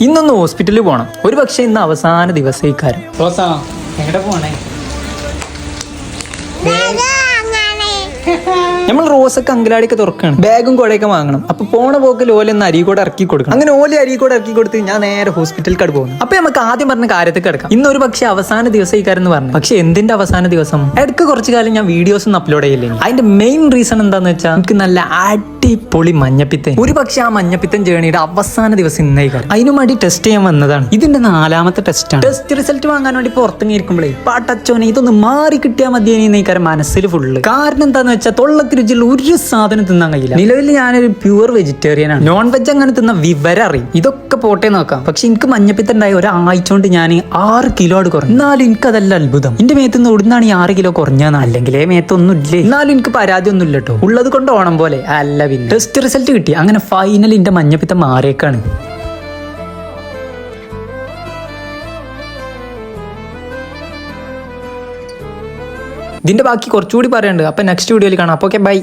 ഇന്നൊന്ന് ഹോസ്പിറ്റലിൽ പോകണം. ഒരു പക്ഷേ ഇന്ന് അവസാന ദിവസക്കാരം. എവിടെ പോണേ? നമ്മൾ റോസൊക്കെ അങ്കലാടിയൊക്കെ തുറക്കണം, ബാഗും കുടയൊക്കെ വാങ്ങണം. അപ്പൊ പോണ പോക്ക് ഓലെന്ന് അരീക്കോട് ഇറക്കി കൊടുക്കണം. അങ്ങനെ ഓലെ അരീക്കോട് ഇറക്കി കൊടുത്ത് ഞാൻ നേരെ ഹോസ്പിറ്റലിൽ പോകുന്നു. അപ്പൊ നമുക്ക് ആദ്യം പറഞ്ഞ കാര്യത്തിൽ കിടക്കാം. ഇന്നൊരു പക്ഷേ അവസാന ദിവസക്കാരെന്ന് പറഞ്ഞു. പക്ഷെ എന്തിന്റെ അവസാന ദിവസം? ഇടയ്ക്ക് കുറച്ചു കാലം ഞാൻ വീഡിയോസ് ഒന്നും അപ്ലോഡ് ചെയ്യില്ലേ. അതിന്റെ മെയിൻ റീസൺ എന്താന്ന് വെച്ചാൽ എനിക്ക് നല്ല അടിപൊളി മഞ്ഞപ്പിത്തം. ഒരു പക്ഷെ ആ മഞ്ഞപ്പിത്തം ജേണിയുടെ അവസാന ദിവസം ഇന്നേക്കാരം. അതിനു വേണ്ടി ടെസ്റ്റ് ചെയ്യാൻ വന്നതാണ്. ഇതിന്റെ 4ാമത്തെ ടെസ്റ്റാണ്. ടെസ്റ്റ് റിസൾട്ട് വാങ്ങാൻ വേണ്ടി പുറത്തിറങ്ങിയിരിക്കുമ്പോഴേ പാട്ടച്ചോനെ ഇതൊന്ന് മാറി കിട്ടിയാൽ മതിയെന്നേക്കാരം മനസ്സിൽ ഫുള്ള്. കാരണം എന്താന്ന് വെച്ചാൽ തൊള്ളക്ക് രുചിയിൽ ഒരു സാധനം തിന്നാൻ കഴിയില്ല. നിലവിൽ ഞാനൊരു പ്യൂർ വെജിറ്റേറിയൻ ആണ്. നോൺ വെജ് അങ്ങനെ തിന്ന വിവരം അറിയും. ഇതൊക്കെ പോട്ടെ നോക്കാം. പക്ഷെ എനിക്ക് മഞ്ഞപ്പിത്തം ഉണ്ടായ ഒരാഴ്ച കൊണ്ട് ഞാൻ 6 കിലോ കുറഞ്ഞു. എന്നാലും എനിക്ക് അതല്ല അത്ഭുതം. എന്റെ മേത്തുനിന്ന് ഓടുന്നാണ് ഈ 6 കിലോ കുറഞ്ഞാന്ന്. അല്ലെങ്കിലേ മേത്തൊന്നും ഇല്ലേ. എന്നാലും എനിക്ക് പരാതി ഒന്നും ഇല്ല കേട്ടോ. ഉള്ളത് കൊണ്ട് ഓണം പോലെ അല്ല. പിന്നെ ടെസ്റ്റ് റിസൾട്ട് കിട്ടി. അങ്ങനെ ഫൈനലി എന്റെ മഞ്ഞപ്പിത്തം മാറിയേക്കാണ്. ഇതിന്റെ ബാക്കി കുറച്ചുകൂടി പറയാനുണ്ട്. അപ്പൊ നെക്സ്റ്റ് വീഡിയോയിൽ കാണാം. അപ്പൊ ഓക്കെ, ബൈ.